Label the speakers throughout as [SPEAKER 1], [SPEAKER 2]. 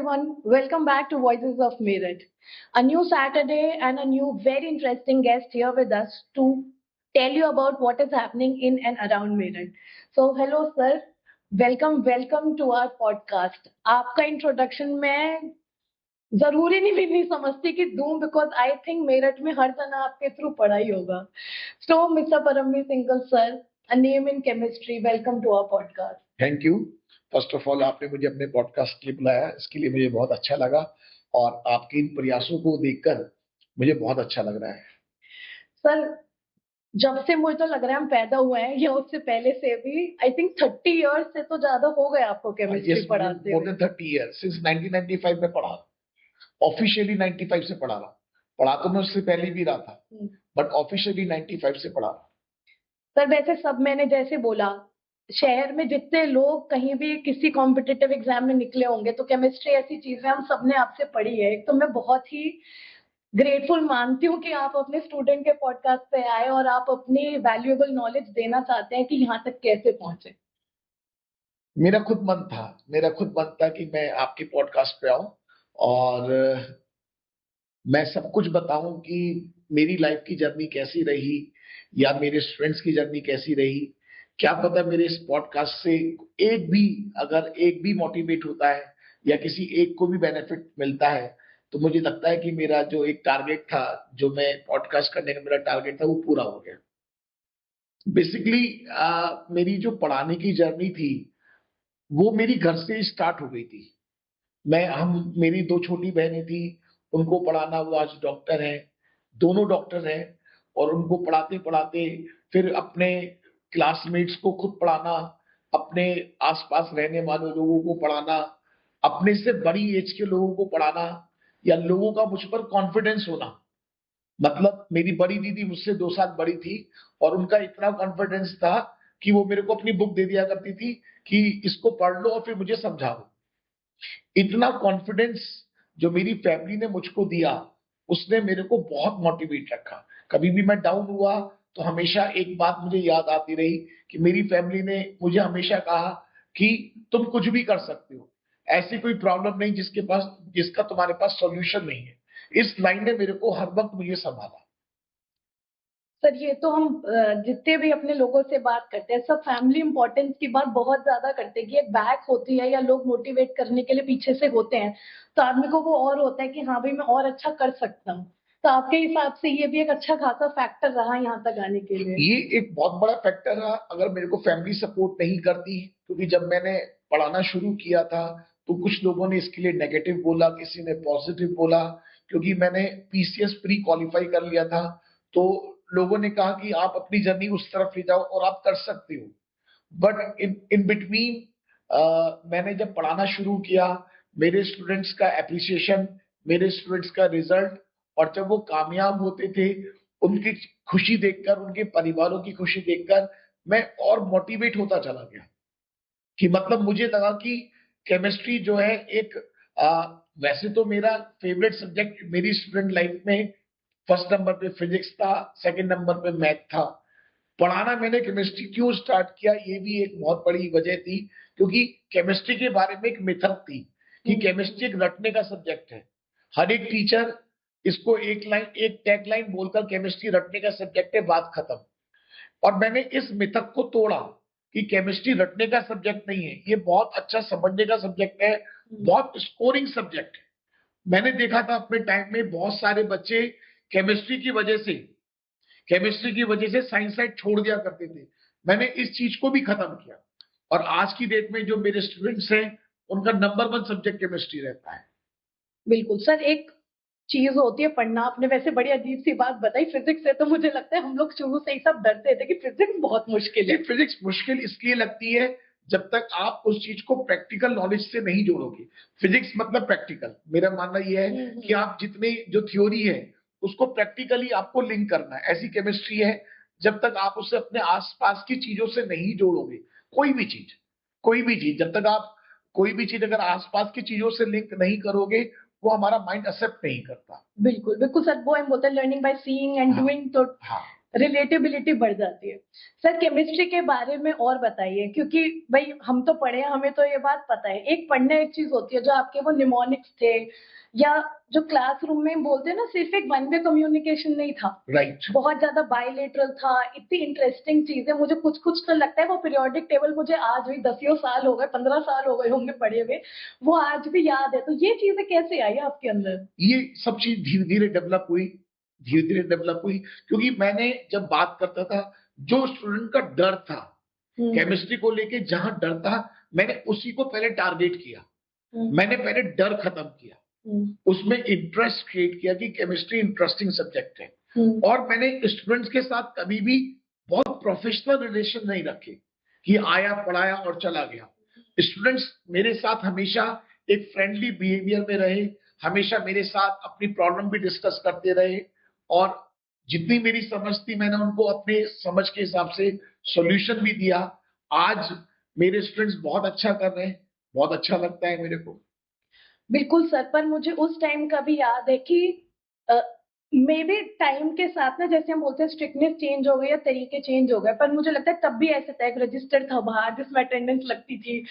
[SPEAKER 1] everyone, welcome back to Voices of Meerut. A new Saturday and a new very interesting guest here with us to tell you about what is happening in and around Meerut. So, hello sir, welcome to our podcast. आपका introduction मैं जरूरी नहीं भी नहीं समझती कि दूं because I think Meerut में हर जना आपके थ्रू पढ़ा ही होगा. So mister Paramvir Singla sir, a name in chemistry, welcome to our podcast.
[SPEAKER 2] Thank you. First of all आपने मुझे अपने पॉडकास्ट के लिए बुलाया, इसके लिए मुझे बहुत अच्छा लगा और आपके इन प्रयासों को देखकर मुझे बहुत अच्छा लग रहा है.
[SPEAKER 1] सर, जब से मुझे तो लग रहा है हम पैदा हुए हैं या उससे पहले से भी, आई थिंक 30 इयर्स से तो ज्यादा हो गए आपको केमिस्ट्री पढ़ाते
[SPEAKER 2] हुए. मोर देन 30 इयर्स सिंस 1995 में पढ़ा. ऑफिशियली 95 से पढ़ा रहा. पढ़ा तो मैं उससे पहले भी रहा था, बट ऑफिशियली 95 से पढ़ा रहा.
[SPEAKER 1] सर वैसे सब मैंने जैसे बोला, शहर में जितने लोग कहीं भी किसी कॉम्पिटिटिव एग्जाम में निकले होंगे तो केमिस्ट्री ऐसी चीज है हम सबने आपसे पढ़ी है. एक तो मैं बहुत ही ग्रेटफुल मानती हूँ कि आप अपने स्टूडेंट के पॉडकास्ट पे आए और आप अपनी वैल्यूएबल नॉलेज देना चाहते हैं कि यहाँ तक कैसे पहुंचे.
[SPEAKER 2] मेरा खुद मन था कि मैं आपके पॉडकास्ट पे आऊं और मैं सब कुछ बताऊं कि मेरी लाइफ की जर्नी कैसी रही या मेरे स्टूडेंट्स की जर्नी कैसी रही. क्या पता मेरे इस पॉडकास्ट से अगर एक भी मोटिवेट होता है या किसी एक को भी बेनिफिट मिलता है तो मुझे लगता है कि मेरा जो एक टारगेट था, जो मैं पॉडकास्ट करने का मेरा टारगेट था, वो पूरा हो गया. बेसिकली मेरी जो पढ़ाने की जर्नी थी वो मेरी घर से स्टार्ट हो गई थी. मेरी 2 छोटी बहनें थी, उनको पढ़ाना. वो आज डॉक्टर हैं, दोनों डॉक्टर हैं, और उनको पढ़ाते पढ़ाते फिर अपने क्लासमेट्स को खुद पढ़ाना, अपने आसपास रहने वाले लोगों को पढ़ाना, अपने से बड़ी एज के लोगों को पढ़ाना, या लोगों का मुझ पर कॉन्फिडेंस होना. मतलब मेरी बड़ी दीदी मुझसे 2 साल बड़ी थी और उनका इतना कॉन्फिडेंस था कि वो मेरे को अपनी बुक दे दिया करती थी कि इसको पढ़ लो और फिर मुझे समझाओ. इतना कॉन्फिडेंस जो मेरी फैमिली ने मुझको दिया, उसने मेरे को बहुत मोटिवेट रखा. कभी भी मैं डाउन हुआ तो हमेशा एक बात मुझे याद आती रही कि मेरी फैमिली ने मुझे हमेशा कहा कि तुम कुछ भी कर सकते हो, ऐसी कोई प्रॉब्लम नहीं जिसका तुम्हारे पास सॉल्यूशन नहीं है. इस लाइन ने मेरे को हर वक्त मुझे संभाला.
[SPEAKER 1] सर ये तो हम जितने भी अपने लोगों से बात करते हैं सब फैमिली इंपॉर्टेंस की बात बहुत ज्यादा करते हैं कि एक बैक होती है या लोग मोटिवेट करने के लिए पीछे से होते हैं तो आदमी को वो और होता है कि हाँ भाई मैं और अच्छा कर सकता हूँ. तो आपके हिसाब से ये भी एक अच्छा खासा फैक्टर रहा यहाँ तक आने के लिए?
[SPEAKER 2] ये एक बहुत बड़ा फैक्टर रहा. अगर मेरे को फैमिली सपोर्ट नहीं करती, क्योंकि जब मैंने पढ़ाना शुरू किया था तो कुछ लोगों ने इसके लिए नेगेटिव बोला, किसी ने पॉजिटिव बोला. क्योंकि मैंने पीसीएस प्री क्वालिफाई कर लिया था तो लोगों ने कहा कि आप अपनी जर्नी उस तरफ ले जाओ और आप कर सकते हो. बट इन बिटवीन मैंने जब पढ़ाना शुरू किया, मेरे स्टूडेंट्स का एप्रिसिएशन, मेरे स्टूडेंट्स का रिजल्ट, और जब वो कामयाब होते थे उनकी खुशी देखकर, उनके परिवारों की खुशी देखकर मैं और मोटिवेट होता चला गया. कि मतलब मुझे लगा कि केमिस्ट्री जो है एक वैसे तो मेरा फेवरेट सब्जेक्ट मेरी स्टूडेंट लाइफ में फर्स्ट नंबर पे फिजिक्स था, सेकंड नंबर पे मैथ था. पढ़ाना मैंने केमिस्ट्री क्यों स्टार्ट किया, ये भी एक बहुत बड़ी वजह थी. क्योंकि केमिस्ट्री के बारे में एक मिथक थी कि केमिस्ट्री एक रटने का सब्जेक्ट है. हर एक टीचर इसको एक टैग लाइन बोलकर केमिस्ट्री रटने का सब्जेक्ट है, बात खत्म. और मैंने इस मिथक को तोड़ा कि केमिस्ट्री रटने का सब्जेक्ट नहीं है, ये बहुत अच्छा समझने का सब्जेक्ट है, बहुत स्कोरिंग सब्जेक्ट है. मैंने देखा था अपने टाइम में बहुत सारे बच्चे केमिस्ट्री की वजह से साइंस साइड छोड़ दिया करते थे. मैंने इस चीज को भी खत्म किया और आज की डेट में जो मेरे स्टूडेंट्स हैं उनका नंबर 1 सब्जेक्ट केमिस्ट्री रहता है.
[SPEAKER 1] बिल्कुल सर, एक चीज होती है पढ़ना. आपने वैसे बड़ी अजीब सी बात बताई फिजिक्स से, तो मुझे लगता है हम लोग शुरू से ही सब डरते थे कि फिजिक्स बहुत मुश्किल है.
[SPEAKER 2] फिजिक्स मुश्किल इसलिए लगती है जब तक आप उस चीज को प्रैक्टिकल नॉलेज से नहीं जोड़ोगे. फिजिक्स मतलब प्रैक्टिकल. मेरा मानना यह है कि आप जितने जो थ्योरी है उसको प्रैक्टिकली आपको लिंक करना है. ऐसी केमिस्ट्री है जब तक आप उसे अपने आसपास की चीजों से नहीं जोड़ोगे, कोई भी चीज जब तक आप कोई भी चीज अगर आसपास की चीजों से लिंक नहीं करोगे वो हमारा माइंड एक्सेप्ट नहीं करता.
[SPEAKER 1] बिल्कुल बिल्कुल सर, वो हम बोलते हैं learning by seeing and doing. तो रिलेटेबिलिटी बढ़ जाती है। सर केमिस्ट्री के बारे में और बताइए, क्योंकि भाई हम तो पढ़े हैं, हमें तो ये बात पता है। एक पढ़ना एक चीज होती है, जो आपके वो निमोनिक्स थे या जो क्लासरूम में बोलते हैं ना, सिर्फ एक वन वे कम्युनिकेशन नहीं था,
[SPEAKER 2] राइट।
[SPEAKER 1] बहुत ज्यादा बायलेटरल था। इतनी इंटरेस्टिंग चीजें, मुझे कुछ कुछ तो लगता है वो पीरियोडिक टेबल मुझे आज भी 10 साल हो गए, 15 साल हो गए होंगे पढ़े हुए, वो आज भी याद है। तो ये चीजें कैसे आई आपके अंदर?
[SPEAKER 2] ये सब चीज धीरे धीरे डेवलप हुई, धीरे धीरे डेवलप हुई, क्योंकि मैंने जब बात करता था, जो स्टूडेंट का डर था केमिस्ट्री को लेके, जहां डर था, मैंने उसी को पहले टारगेट किया। मैंने पहले डर खत्म किया, उसमें इंटरेस्ट क्रिएट किया कि केमिस्ट्री इंटरेस्टिंग सब्जेक्ट है। और मैंने स्टूडेंट्स के साथ कभी भी बहुत प्रोफेशनल रिलेशन नहीं रखे कि आया पढ़ाया और चला गया। स्टूडेंट्स मेरे साथ हमेशा एक फ्रेंडली बिहेवियर में रहे, हमेशा मेरे साथ अपनी प्रॉब्लम भी डिस्कस करते रहे, और जितनी मेरी समझ थी मैंने उनको अपने समझ के हिसाब से सॉल्यूशन भी दिया। आज मेरे स्टूडेंट्स बहुत अच्छा कर रहे हैं, बहुत अच्छा लगता है मेरे को।
[SPEAKER 1] बिल्कुल सर, पर मुझे उस टाइम का भी याद है कि मे बी टाइम के साथ ना, जैसे हम बोलते हैं स्ट्रिक्टनेस चेंज हो गई या तरीके चेंज हो गए, पर मुझे लगता है तब भी ऐसे था, एक रजिस्टर था बाहर जिसमें अटेंडेंस लगती थी,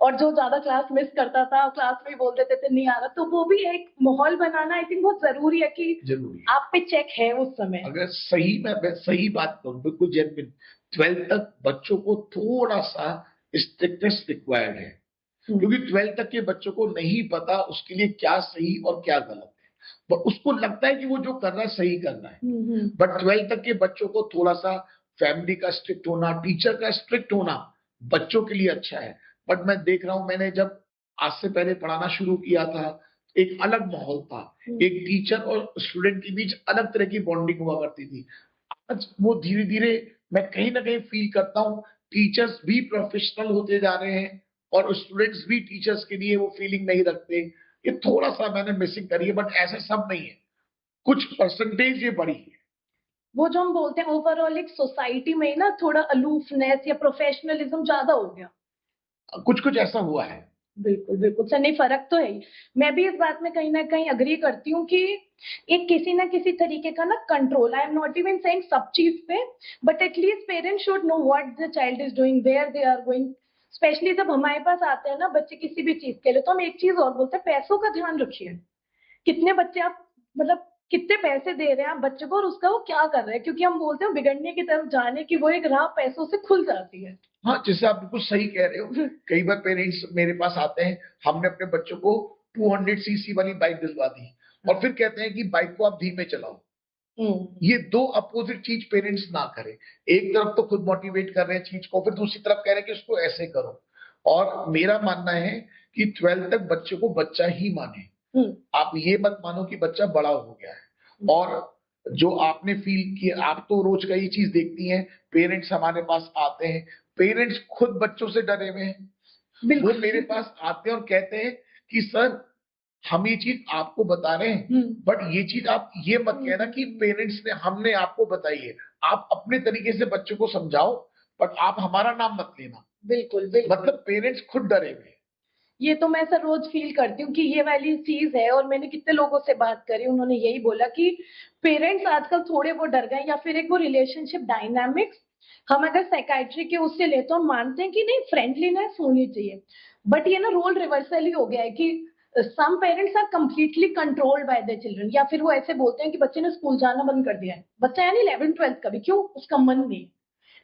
[SPEAKER 1] और जो ज्यादा क्लास मिस करता था क्लास में ही बोल देते थे नहीं आ रहा। तो वो भी एक माहौल बनाना आई थिंक बहुत जरूरी है कि
[SPEAKER 2] जरूरी
[SPEAKER 1] आप पे चेक है उस समय।
[SPEAKER 2] अगर सही मैं सही बात करूं, बिल्कुल जेन्युइन, 12th तक बच्चों को थोड़ा सा स्ट्रिक्टनेस रिक्वायर्ड है, क्योंकि 12th तक के बच्चों को नहीं पता उसके लिए क्या सही और क्या गलत है। तो उसको लगता है कि वो जो कर रहा है सही कर रहा है, बट 12th तक के बच्चों को थोड़ा सा फैमिली का स्ट्रिक्ट होना, टीचर का स्ट्रिक्ट होना बच्चों के लिए अच्छा है। बट मैं देख रहा हूं, मैंने जब आज से पहले पढ़ाना शुरू किया था, एक अलग माहौल था, एक टीचर और स्टूडेंट के बीच अलग तरह की बॉन्डिंग हुआ करती थी। आज वो धीरे धीरे मैं कहीं ना कहीं फील करता हूँ, टीचर्स भी प्रोफेशनल होते जा रहे हैं और स्टूडेंट्स भी टीचर्स के लिए वो फीलिंग नहीं रखते। ये थोड़ा सा मैंने मिसिंग करी है, बट ऐसा सब नहीं है, कुछ परसेंटेज ये बढ़ी है।
[SPEAKER 1] वो जो हम बोलते हैं ओवरऑल एक सोसाइटी में ना थोड़ा अलूफनेस या प्रोफेशनलिज्म ज्यादा हो गया,
[SPEAKER 2] कुछ कुछ ऐसा हुआ है।
[SPEAKER 1] बिल्कुल बिल्कुल सर, नहीं फर्क तो है ही। मैं भी इस बात में कहीं ना कहीं अग्री करती हूँ कि एक किसी ना किसी तरीके का ना control, I am not even saying सब चीज पे, but at least parents should know what the child is doing, where they are going. Specially जब हमारे पास आते हैं ना बच्चे किसी भी चीज के लिए, तो हम एक चीज और बोलते हैं, पैसों का ध्यान रखिए। कितने बच्चे आप, मतलब कितने पैसे दे रहे हैं आप बच्चे को, और उसका वो क्या कर रहे हैं, क्योंकि हम बोलते हैं बिगड़ने की तरफ जाने की वो एक राह पैसों से खुल जाती है।
[SPEAKER 2] हाँ, जैसे आप बिल्कुल सही कह रहे हो, कई बार पेरेंट्स मेरे पास आते हैं, हमने अपने बच्चों को 200 सीसी वाली बाइक दिलवा दी और फिर कहते हैं कि बाइक को आप धीमे चलाओ। ये दो अपोजिट चीज पेरेंट्स ना करें। एक तरफ तो खुद मोटिवेट कर रहे हैं चीज को, फिर दूसरी तरफ कह रहे हैं कि उसको ऐसे करो। और मेरा मानना है कि 12th तक बच्चे को बच्चा ही माने, आप ये मत मानो कि बच्चा बड़ा हो गया है। और जो आपने फील किया, आप तो रोज का ये चीज देखती हैं, पेरेंट्स हमारे पास आते हैं, पेरेंट्स खुद बच्चों से डरे हुए हैं, वो मेरे पास आते हैं और कहते हैं कि सर हम ये चीज आपको बता रहे हैं, बट ये चीज आप ये मत कहना कि पेरेंट्स ने हमने आपको बताई है, आप अपने तरीके से बच्चों को समझाओ, बट आप हमारा नाम मत लेना।
[SPEAKER 1] बिल्कुल बिल्कुल,
[SPEAKER 2] मतलब पेरेंट्स खुद डरे हुए हैं।
[SPEAKER 1] ये तो मैं सर रोज फील करती हूँ कि ये वाली चीज है, और मैंने कितने लोगों से बात करी, उन्होंने यही बोला कि पेरेंट्स आजकल थोड़े वो डर गए, या फिर एक वो रिलेशनशिप डायनामिक्स, हम अगर साइकाइट्री के उससे ले तो हम मानते हैं कि नहीं फ्रेंडलीनेस होनी चाहिए, बट ये ना रोल रिवर्सल ही हो गया है कि some parents are completely controlled by their children, या फिर वो ऐसे बोलते हैं कि बच्चे ने स्कूल जाना बंद कर दिया है, बच्चा यानी 11th-12th का भी, क्यों, उसका मन नहीं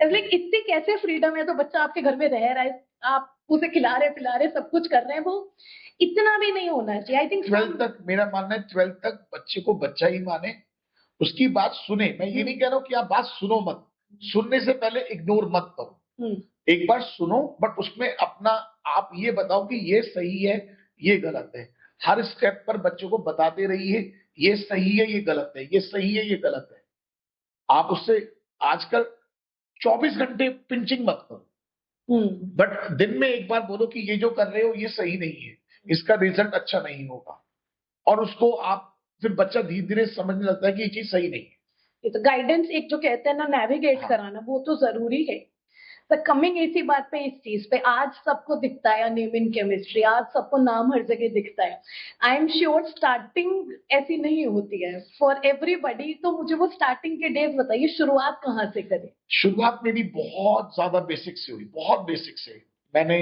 [SPEAKER 1] है। लाइक इतनी कैसे फ्रीडम है, तो बच्चा आपके घर में रह रहा है, आप उसे खिला रहे पिला रहे सब कुछ कर रहे हैं, वो इतना भी नहीं होना चाहिए। आई थिंक
[SPEAKER 2] 12th तक मेरा मानना है, 12th तक बच्चे को बच्चा ही माने, उसकी बात सुने। मैं ये नहीं कह रहा हूं कि आप बात सुनो मत, सुनने से पहले इग्नोर मत करो, एक बार सुनो, बट उसमें अपना आप ये बताओ कि ये सही है ये गलत है। हर स्टेप पर बच्चों को बताते रहिए, ये सही है ये गलत है, ये सही है ये गलत है। आप उससे आजकल 24 घंटे पिंचिंग मत करो, बट दिन में एक बार बोलो कि ये जो कर रहे हो ये सही नहीं है, इसका रिजल्ट अच्छा नहीं होगा, और उसको आप फिर बच्चा धीरे धीरे समझने लगता है कि ये चीज सही नहीं है।
[SPEAKER 1] ये तो गाइडेंस एक जो कहते हैं ना, नेविगेट कराना, वो तो जरूरी है। तो कमिंग इसी बात पे, इस चीज पे, आज सबको दिखता है नेम इन केमिस्ट्री, आज सबको नाम हर जगह दिखता है। आई एम श्योर स्टार्टिंग ऐसी नहीं होती है फॉर एवरीबडी, तो मुझे वो स्टार्टिंग के डेज बताइए, शुरुआत कहाँ से करें?
[SPEAKER 2] शुरुआत मेरी बहुत ज्यादा बेसिक से हुई, बहुत बेसिक से। मैंने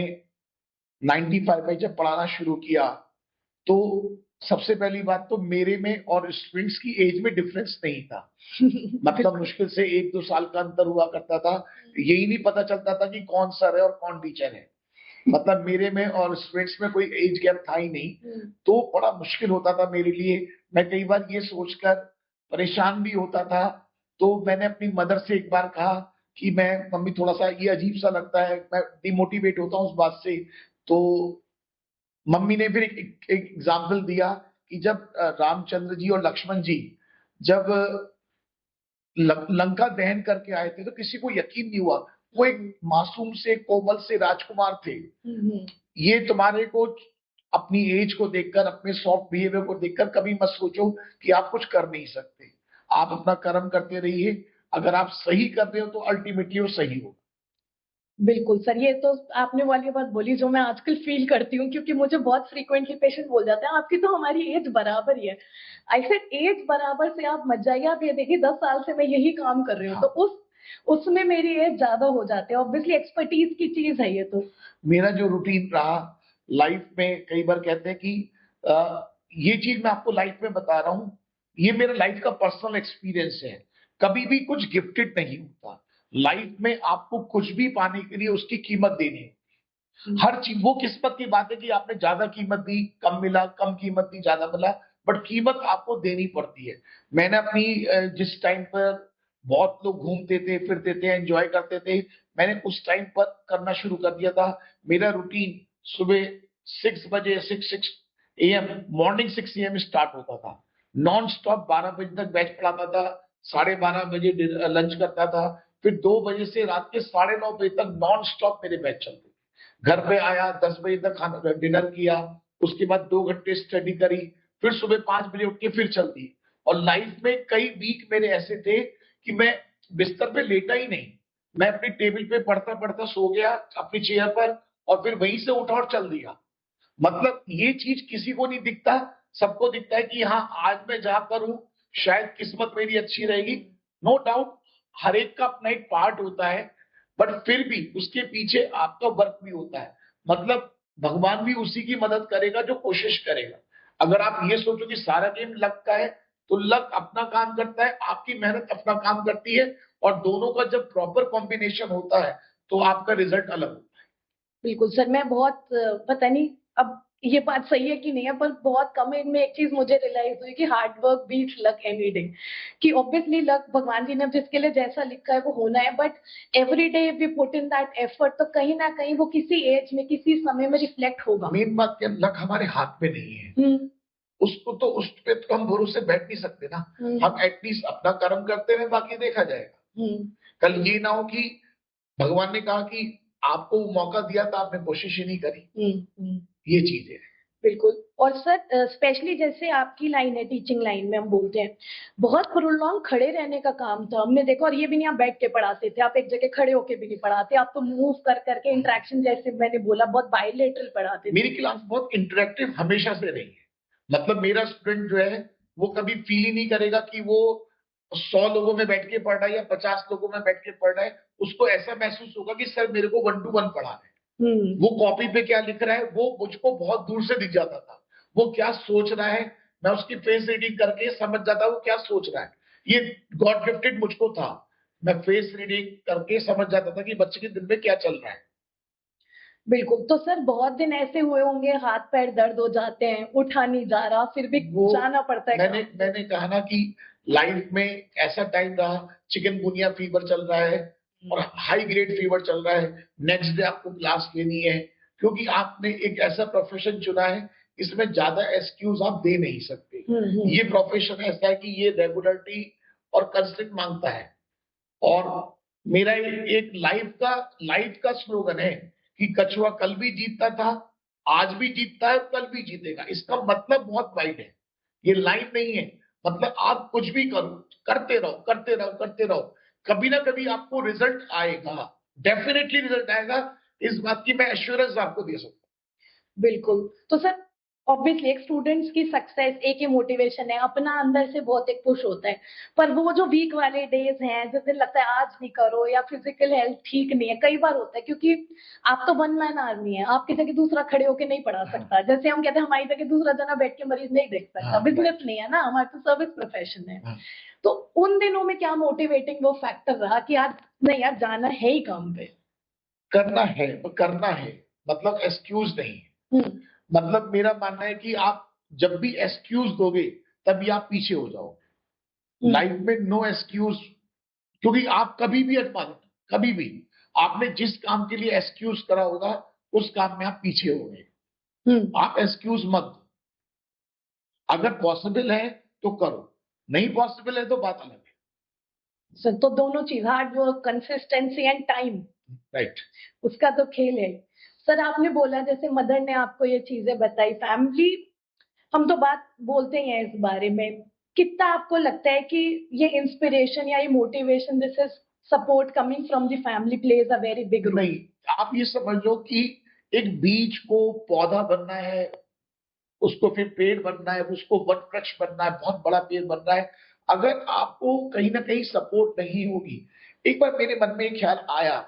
[SPEAKER 2] 95 में जब पढ़ाना शुरू किया तो सबसे पहली बात तो मेरे में और स्टूडेंट्स की एज में डिफरेंस नहीं था। मतलब मुश्किल से 1-2 साल का अंतर हुआ करता था। यही नहीं पता चलता था कि कौन सर है और कौन टीचर है। मतलब मेरे में और स्टूडेंट्स में कोई एज गैप था ही नहीं। तो बड़ा मुश्किल होता था मेरे लिए। मैं कई बार ये सोचकर परेशान भी होता था। तो मैंने अपनी मदर से एक बार कहा कि मैं मम्मी थोड़ा सा ये अजीब सा लगता है, मैं डिमोटिवेट होता हूँ उस बात से। तो मम्मी ने फिर एक एग्जाम्पल दिया कि जब रामचंद्र जी और लक्ष्मण जी जब लंका दहन करके आए थे तो किसी को यकीन नहीं हुआ। वो एक मासूम से कोमल से राजकुमार थे। ये तुम्हारे को अपनी एज को देखकर, अपने सॉफ्ट बिहेवियर को देखकर कभी मत सोचो कि आप कुछ कर नहीं सकते। आप अपना कर्म करते रहिए। अगर आप सही कर रहे हो तो अल्टीमेटली वो सही होगा।
[SPEAKER 1] बिल्कुल सर, ये तो आपने वाली बात बोली जो मैं आजकल फील करती हूँ, क्योंकि मुझे बहुत फ्रीक्वेंटली पेशेंट बोल जाते हैं आपकी तो हमारी एज बराबर ही है। आई सेड एज बराबर से आप मत जाइए, आप ये देखिए 10 साल से मैं यही काम कर रही हूँ।
[SPEAKER 2] हाँ।
[SPEAKER 1] तो उसमें मेरी एज ज्यादा हो जाती है। ऑब्वियसली एक्सपर्टीज की चीज है ये तो।
[SPEAKER 2] मेरा जो रूटीन रहा लाइफ में, कई बार कहते हैं कि ये चीज मैं आपको लाइफ में बता रहा हूँ, ये मेरा लाइफ का पर्सनल एक्सपीरियंस है। कभी भी कुछ गिफ्टेड नहीं होता। लाइफ में आपको कुछ भी पाने के लिए उसकी कीमत देनी है। हर चीज वो किस्मत की बात है कि आपने ज्यादा कीमत दी, कम मिला, कम कीमत दी, ज्यादा मिला, बट कीमत आपको देनी पड़ती है। मैंने अपनी जिस टाइम पर बहुत लोग घूमते थे, फिरते थे, एंजॉय करते थे, मैंने उस टाइम पर करना शुरू कर दिया था। मेरा रूटीन सुबह 6 बजे, 6 AM, मॉर्निंग 6 AM स्टार्ट होता था। नॉन स्टॉप 12 बजे तक बैच पढ़ाता था। 12:30 बजे लंच करता था। फिर 2 बजे से रात के 9:30 बजे तक नॉन स्टॉप मेरे बैच चलते। घर पे आया, 10 बजे तक खाना डिनर किया, उसके बाद 2 घंटे स्टडी करी, फिर सुबह 5 बजे उठ के फिर चल दी। और लाइफ में कई वीक मेरे ऐसे थे कि मैं बिस्तर पे लेटा ही नहीं। मैं अपनी टेबल पे पढ़ता पढ़ता सो गया अपनी चेयर पर, और फिर वहीं से उठा और चल दिया। मतलब ये चीज किसी को नहीं दिखता। सबको दिखता है कि हाँ, आज मैं जहां पर हूं शायद किस्मत मेरी अच्छी रहेगी। नो डाउट, हर एक का अपना एक पार्ट होता है, बट फिर भी उसके पीछे आपका वर्क भी होता है। मतलब भगवान भी उसी की मदद करेगा जो कोशिश करेगा। अगर आप ये सोचो कि सारा गेम लक का है, तो लक अपना काम करता है, आपकी मेहनत अपना काम करती है, और दोनों का जब प्रॉपर कॉम्बिनेशन होता है तो आपका रिजल्ट अलग होता है।
[SPEAKER 1] बिल्कुल सर, मैं बहुत पता नहीं अब ये बात सही है कि नहीं है, पर बहुत कम एज में एक चीज मुझे रियलाइज हुई कि hard work beats luck any day. कि ऑब्वियसली लक भगवान जी ने जिसके लिए जैसा लिखा है वो होना है, but every day we put in that effort, तो कहीं ना कहीं वो किसी एज में, किसी समय में रिफ्लेक्ट होगा।
[SPEAKER 2] मेन बात क्या, लक हमारे हाथ में नहीं है। उसको तो उस पे तो हम भरोसे बैठ नहीं सकते ना। हम एटलीस्ट अपना कर्म करते रहे, बाकी देखा जाएगा। कल ये ना हो कि भगवान ने कहा कि आपको मौका दिया था, आपने कोशिश ही नहीं करी। ये चीज है।
[SPEAKER 1] बिल्कुल। और सर स्पेशली जैसे आपकी लाइन है, टीचिंग लाइन में हम बोलते हैं, बहुत प्रोलॉन्ग खड़े रहने का काम था हमने देखा। और ये भी नहीं आप बैठ के पढ़ाते थे, आप एक जगह खड़े होके भी नहीं पढ़ाते, आप तो मूव कर करके इंटरेक्शन, जैसे मैंने बोला, बहुत बायलेटरल पढ़ाते थे।
[SPEAKER 2] मेरी क्लास बहुत इंटरेक्टिव हमेशा से रही है। मतलब मेरा स्टूडेंट जो है वो कभी फील ही नहीं करेगा कि वो 100 लोगों में बैठ के पढ़ रहा है या 50 लोगों में बैठ के पढ़ रहा है। उसको ऐसा महसूस होगा कि सर मेरे को 1 to 1 पढ़ा रहे हैं। वो कॉपी पे क्या लिख रहा है वो मुझको बहुत दूर से दिख जाता था। वो क्या सोच रहा है मैं उसकी फेस रीडिंग करके समझ जाता वो क्या सोच रहा है। ये गॉड गिफ्टेड मुझको था। मैं फेस रीडिंग करके समझ जाता था कि बच्चे के दिल में क्या चल रहा है।
[SPEAKER 1] बिल्कुल। तो सर बहुत दिन ऐसे हुए होंगे हाथ पैर दर्द हो जाते हैं, उठा नहीं जा रहा, फिर भी जाना पड़ता है।
[SPEAKER 2] मैंने कहा ना कि लाइफ में ऐसा टाइम रहा, चिकनगुनिया फीवर चल रहा है और हाई ग्रेड फीवर चल रहा है, नेक्स्ट डे आपको क्लास लेनी है, क्योंकि आपने एक ऐसा प्रोफेशन चुना है, इसमें ज्यादा एक्सक्यूज आप दे नहीं सकते। ये प्रोफेशन ऐसा है कि ये रेगुलरिटी और कंसिस्टेंट मांगता है। और मेरा एक लाइफ का स्लोगन है कि कछुआ कल भी जीतता था, आज भी जीतता है, कल भी जीतेगा। इसका मतलब बहुत वाइड है, ये लाइन नहीं है। मतलब आप कुछ भी करो, करते रहो, करते रहो, करते रहो, कभी ना कभी आपको रिजल्ट आएगा। डेफिनेटली रिजल्ट आएगा, इस बात की मैं एश्योरेंस आपको दे सकता हूँ।
[SPEAKER 1] बिल्कुल। तो सर ऑब्वियसली एक स्टूडेंट्स की सक्सेस एक ही मोटिवेशन है, अपना अंदर से बहुत एक पुश होता है, पर वो जो वीक वाले डेज हैं जिस दिन लगता है आज नहीं करो या फिजिकल हेल्थ ठीक नहीं है, कई बार होता है क्योंकि आप तो वन मैन आर्मी है, आपकी जगह दूसरा खड़े होके नहीं पढ़ा सकता। जैसे हम कहते हैं हमारी जगह दूसरा जना बैठ के मरीज नहीं देख सकता, बिजनेस नहीं है ना, हमारा तो सर्विस प्रोफेशन है। तो उन दिनों में क्या मोटिवेटिंग वो फैक्टर रहा कि आज नहीं यार जाना है ही काम पे?
[SPEAKER 2] करना है, मतलब एक्सक्यूज नहीं। मतलब मेरा मानना है कि आप जब भी एक्सक्यूज दोगे तभी आप पीछे हो जाओगे। लाइफ में नो एक्सक्यूज, क्योंकि आप कभी भी कभी भी आपने जिस काम के लिए एक्सक्यूज करा होगा उस काम में आप पीछे हो गए। आप एक्सक्यूज मत दो। अगर पॉसिबल है तो करो, नहीं पॉसिबल है तो बात अलग है।
[SPEAKER 1] सर तो दोनों चीज hard work, consistency and time,
[SPEAKER 2] right,
[SPEAKER 1] उसका तो खेल है। सर आपने बोला जैसे मदर ने आपको ये चीजें बताई, फैमिली, हम तो बात बोलते ही हैं इस बारे में, कितना आपको लगता है कि ये इंस्पिरेशन या ये motivation, this is support coming from the family plays a very big role?
[SPEAKER 2] नहीं, आप ये समझ लो कि एक बीज को पौधा बनना है, उसको फिर पेड़ बनना है, उसको वट वृक्ष बनना है, बहुत बड़ा पेड़ बनना है। अगर आपको कहीं ना कहीं सपोर्ट नहीं होगी, एक बार मेरे मन में एक ख्याल आया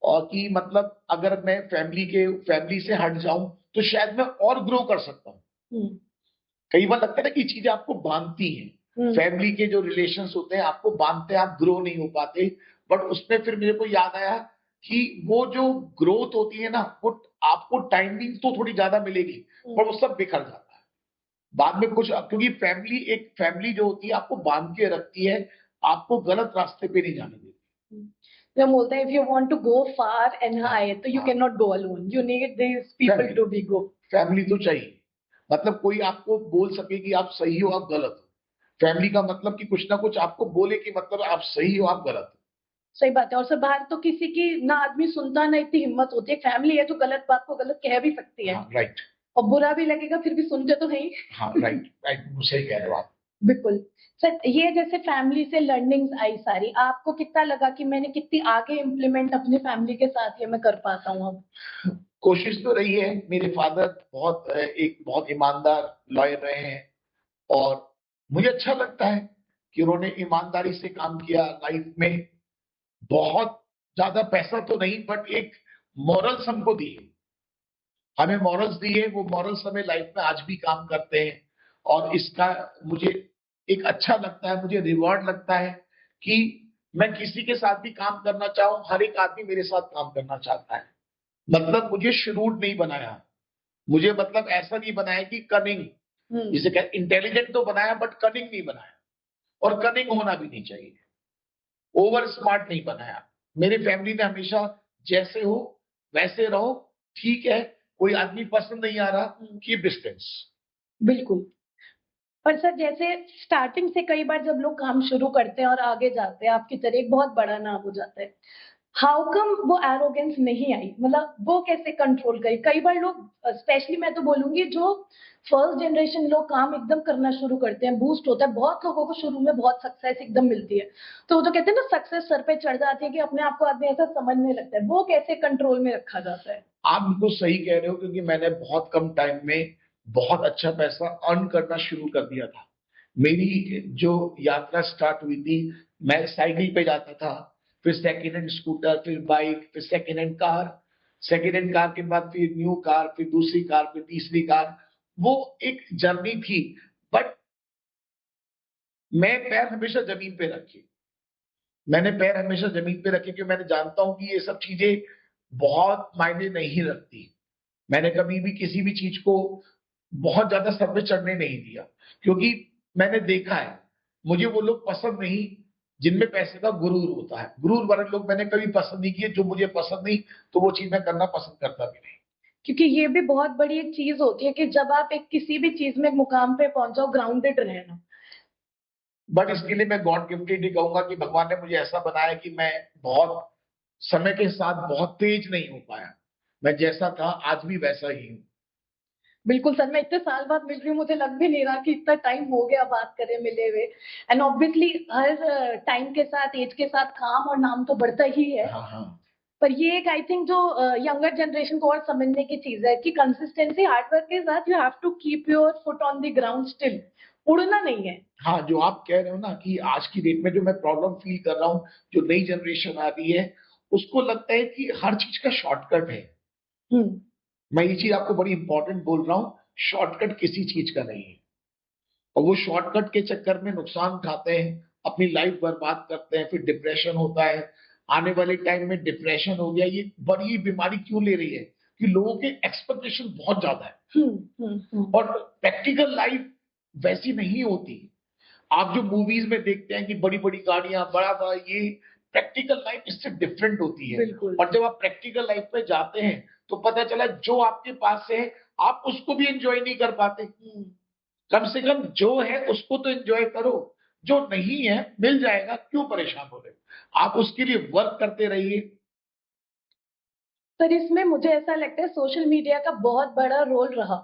[SPEAKER 2] और कि मतलब अगर मैं फैमिली से हट जाऊं तो शायद मैं और ग्रो कर सकता हूँ। कई बार लगता है ना कि चीजें आपको बांधती हैं, फैमिली के जो रिलेशंस होते हैं आपको बांधते हैं, आप ग्रो नहीं हो पाते। बट उसमें फिर मेरे को याद आया कि वो जो ग्रोथ होती है ना, वो आपको टाइमिंग तो थोड़ी ज्यादा मिलेगी पर वो सब बिखर जाता है बाद में कुछ, क्योंकि फैमिली जो होती है आपको बांध के रखती है, आपको गलत रास्ते पे नहीं जाने देती।
[SPEAKER 1] जो बोलते हैं if you want to go far and high तो you can not go alone, you need this people to be go.
[SPEAKER 2] Family तो चाहिए, मतलब कोई आपको बोल सके कि आप सही हो आप गलत हो। फैमिली का मतलब कि कुछ ना कुछ आपको बोले कि मतलब आप सही हो आप गलत हो।
[SPEAKER 1] सही बात है। और सर बाहर तो किसी की ना आदमी सुनता ना इतनी हिम्मत होती है, फैमिली है तो गलत बात को गलत कह भी सकती है।
[SPEAKER 2] राइट,
[SPEAKER 1] और बुरा भी लगेगा फिर भी सुनते तो नहीं।
[SPEAKER 2] हाँ राइट राइट, सही कह रहे हो आप।
[SPEAKER 1] बिल्कुल। सर ये जैसे फैमिली से लर्निंग्स आई सारी, आपको कितना लगा कि मैंने कितनी आगे इम्प्लीमेंट अपनी फैमिली के साथ ये मैं कर पाता हूँ अब?
[SPEAKER 2] कोशिश तो रही है। मेरे फादर एक बहुत ईमानदार लॉयर रहे हैं और मुझे अच्छा लगता है कि उन्होंने ईमानदारी से काम किया लाइफ में। बहुत ज्यादा पैसा तो नहीं बट एक मॉरल्स हमको दिए, हमें मॉरल्स दिए, वो मॉरल्स हमें लाइफ में आज भी काम करते हैं। और इसका मुझे एक अच्छा लगता है, मुझे रिवॉर्ड लगता है कि मैं किसी के साथ भी काम करना चाहूं, हर एक आदमी मेरे साथ काम करना चाहता है। मतलब मुझे श्रूड नहीं बनाया, मुझे मतलब ऐसा नहीं बनाया कि कनिंग, जिसे कहते इंटेलिजेंट तो बनाया बट कनिंग नहीं बनाया, और कनिंग होना भी नहीं चाहिए, ओवर स्मार्ट नहीं बनाया। मेरी फैमिली ने हमेशा जैसे हो वैसे रहो, ठीक है, कोई आदमी पसंद नहीं आ रहा, कीप डिस्टेंस।
[SPEAKER 1] बिल्कुल। पर सर जैसे स्टार्टिंग से कई बार जब लोग काम शुरू करते हैं और आगे जाते हैं, आपकी तरह एक बहुत बड़ा नाम हो जाता है, हाउ कम वो एरोगेंस नहीं आई, मतलब वो कैसे कंट्रोल करी? कई बार लोग, स्पेशली मैं तो बोलूंगी जो फर्स्ट जनरेशन लोग काम एकदम करना शुरू करते हैं, बूस्ट होता है, बहुत लोगों को शुरू में बहुत सक्सेस एकदम मिलती है, तो वो तो कहते हैं ना सक्सेस सर पे चढ़ जाती है कि अपने आप को आदमी ऐसा समझने लगता है, वो कैसे कंट्रोल में रखा जाता है?
[SPEAKER 2] आप बिल्कुल सही कह रहे हो, क्योंकि मैंने बहुत कम टाइम में बहुत अच्छा पैसा अर्न करना शुरू कर दिया था। मेरी जो यात्रा स्टार्ट हुई थी, मैं साइकिल पे जाता था, फिर सेकेंड हैंड स्कूटर, फिर बाइक, फिर second hand car, second hand car के बाद फिर न्यू कार, फिर दूसरी कार, फिर तीसरी कार। वो एक जर्नी थी, बट मैं पैर हमेशा जमीन पे रखे, मैंने पैर हमेशा जमीन पे रखे, क्योंकि मैंने जानता हूं कि ये सब चीजें बहुत मायने नहीं रखती। मैंने कभी भी किसी भी चीज को बहुत ज्यादा सर पे चढ़ने नहीं दिया, क्योंकि मैंने देखा है मुझे वो लोग पसंद नहीं जिनमें पैसे का गुरूर होता है। गुरूर वाले लोग मैंने कभी पसंद नहीं किए, जो मुझे पसंद नहीं तो वो चीज मैं करना पसंद करता भी नहीं।
[SPEAKER 1] क्योंकि ये भी बहुत बड़ी एक चीज होती है कि जब आप एक किसी भी चीज में एक मुकाम पे पहुंच जाओ, ग्राउंडेड रहना।
[SPEAKER 2] बट इसके लिए मैं गॉड गिफ्टेड ही कहूंगा कि भगवान ने मुझे ऐसा बनाया कि मैं बहुत समय के साथ बहुत तेज नहीं हो पाया, मैं जैसा था आज भी वैसा ही हूँ।
[SPEAKER 1] बिल्कुल सर, मैं इतने साल बाद मिल रही हूँ, मुझे लग भी नहीं रहा कि इतना टाइम हो गया बात करे मिले हुए। एंड ऑब्वियसली हर टाइम के साथ, एज के साथ काम और नाम तो बढ़ता ही है।
[SPEAKER 2] हाँ हाँ,
[SPEAKER 1] पर ये एक आई थिंक जो यंगर जनरेशन को और समझने की चीज है कि कंसिस्टेंसी हार्डवर्क के साथ you have to keep your foot on the ground still, उड़ना नहीं है।
[SPEAKER 2] हाँ, जो आप कह रहे हो ना कि आज की डेट में जो मैं प्रॉब्लम फील कर रहा हूँ, जो नई जनरेशन आ रही है, उसको लगता है कि हर चीज का शॉर्टकट है।
[SPEAKER 1] हम्म।
[SPEAKER 2] मैं ये चीज आपको बड़ी इंपॉर्टेंट बोल रहा हूँ, शॉर्टकट किसी चीज का नहीं है। और वो शॉर्टकट के चक्कर में नुकसान उठाते हैं, अपनी लाइफ बर्बाद करते हैं, फिर डिप्रेशन होता है। आने वाले टाइम में डिप्रेशन हो गया, ये बड़ी बीमारी क्यों ले रही है कि लोगों के एक्सपेक्टेशन बहुत ज्यादा है और प्रैक्टिकल लाइफ वैसी नहीं होती। आप जो मूवीज में देखते हैं कि बड़ी बड़ी गाड़ियां, बड़ा बड़ा, ये प्रैक्टिकल लाइफ इससे डिफरेंट होती है।
[SPEAKER 1] बिल्कुल।
[SPEAKER 2] और जब आप प्रैक्टिकल लाइफ पे जाते हैं तो पता चला जो आपके पास है आप उसको भी एंजॉय नहीं कर पाते। कम से कम जो है उसको तो एंजॉय करो, जो नहीं है मिल जाएगा, क्यों परेशान हो रहे हो? आप उसके लिए वर्क करते रहिए।
[SPEAKER 1] पर इसमें मुझे ऐसा लगता है सोशल मीडिया का बहुत बड़ा रोल रहा,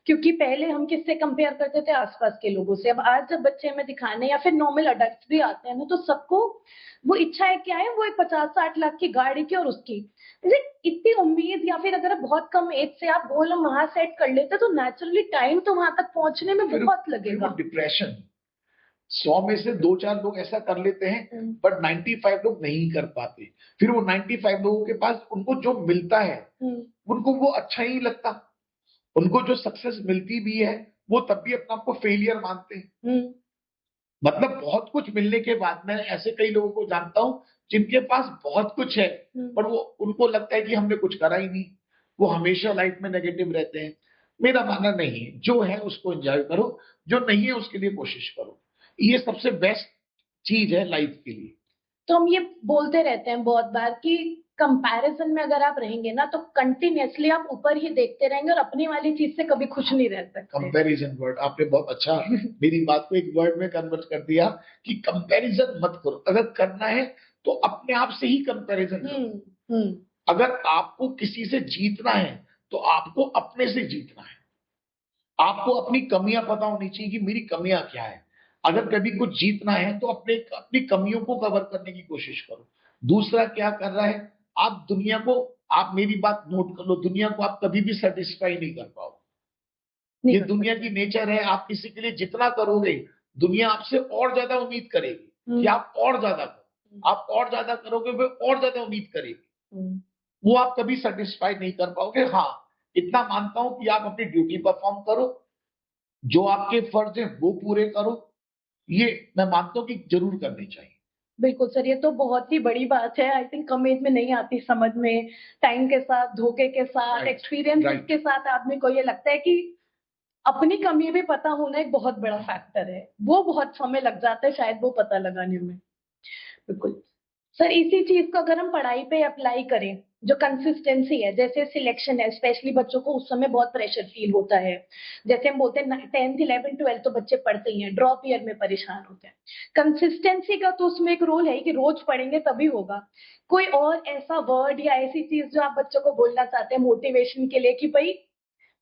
[SPEAKER 1] क्योंकि पहले हम किससे कंपेयर करते थे? आसपास के लोगों से। अब आज जब बच्चे हमें दिखाने या फिर नॉर्मल अडल्ट भी आते हैं ना, तो सबको वो इच्छा है क्या है, वो एक 50-60 लाख की गाड़ी की और उसकी इतनी उम्मीद, या फिर अगर बहुत कम एज से आप गोल वहां सेट कर लेते तो नेचुरली टाइम तो वहां तक पहुंचने में बहुत लगेगा।
[SPEAKER 2] डिप्रेशन 100 में से 2-4 लोग ऐसा कर लेते हैं, बट 95 लोग नहीं कर पाते। फिर वो 95 लोगों के पास उनको जो मिलता है उनको वो अच्छा ही लगता। उनको जो सक्सेस मिलती भी है वो तब भी अपने आप को फेलियर मानते हैं। मतलब बहुत कुछ मिलने के बाद मैं ऐसे कई लोगों को जानता हूं जिनके पास बहुत कुछ है, पर वो उनको लगता है कि हमने कुछ करा ही नहीं। वो हमेशा लाइफ में नेगेटिव रहते हैं। मेरा मानना नहीं है, जो है उसको एंजॉय करो, जो नहीं है उसके लिए कोशिश करो। ये सबसे बेस्ट चीज है लाइफ के लिए।
[SPEAKER 1] तो हम ये बोलते रहते हैं बहुत बार कि कंपैरिजन में अगर आप रहेंगे ना, तो कंटिन्यूअसली आप ऊपर ही देखते रहेंगे और अपनी वाली चीज से कभी खुश नहीं रह सकते।
[SPEAKER 2] कंपैरिजन वर्ड आपने बहुत अच्छा मेरी बात को एक वर्ड में कन्वर्ट कर दिया कि कंपैरिजन मत करो। अगर करना है तो अपने आप से ही कंपैरिजन करो। अगर आपको किसी से जीतना है तो आपको अपने से जीतना है। आपको अपनी कमियां पता होनी चाहिए कि मेरी कमियां क्या है। अगर कभी कुछ जीतना है तो अपनी कमियों को कवर करने की कोशिश करो। दूसरा क्या कर रहा है, आप दुनिया को, आप मेरी बात नोट कर लो, दुनिया को आप कभी भी सेटिस्फाई नहीं कर पाओगे। ये दुनिया की नेचर है। आप किसी के लिए जितना करोगे दुनिया आपसे और ज्यादा उम्मीद करेगी कि आप और ज्यादा करो। आप और ज्यादा करोगे वो और ज्यादा उम्मीद करेगी। वो आप कभी सेटिस्फाई नहीं कर पाओगे। हाँ, इतना मानता हूं कि आप अपनी ड्यूटी परफॉर्म करो, जो आपके फर्ज है वो पूरे करो। ये मैं मानता हूं कि जरूर करनी चाहिए।
[SPEAKER 1] बिल्कुल सर, ये तो बहुत ही बड़ी बात है। आई थिंक कम एज में नहीं आती समझ में। टाइम के साथ, धोखे के साथ, एक्सपीरियंस के साथ आदमी को ये लगता है कि अपनी कमी भी पता होना एक बहुत बड़ा फैक्टर है। वो बहुत समय लग जाता है शायद वो पता लगाने में। बिल्कुल सर, इसी चीज को अगर हम पढ़ाई पे अप्लाई करें, जो कंसिस्टेंसी है, जैसे सिलेक्शन है, स्पेशली बच्चों को उस समय बहुत प्रेशर फील होता है। जैसे हम बोलते हैं 10th 11th 12th तो बच्चे पढ़ते ही हैं, ड्रॉप ईयर में परेशान होते हैं। कंसिस्टेंसी का तो उसमें एक रोल है कि रोज पढ़ेंगे तभी होगा। कोई और ऐसा वर्ड या ऐसी चीज जो आप बच्चों को बोलना चाहते हैं मोटिवेशन के लिए, कि भाई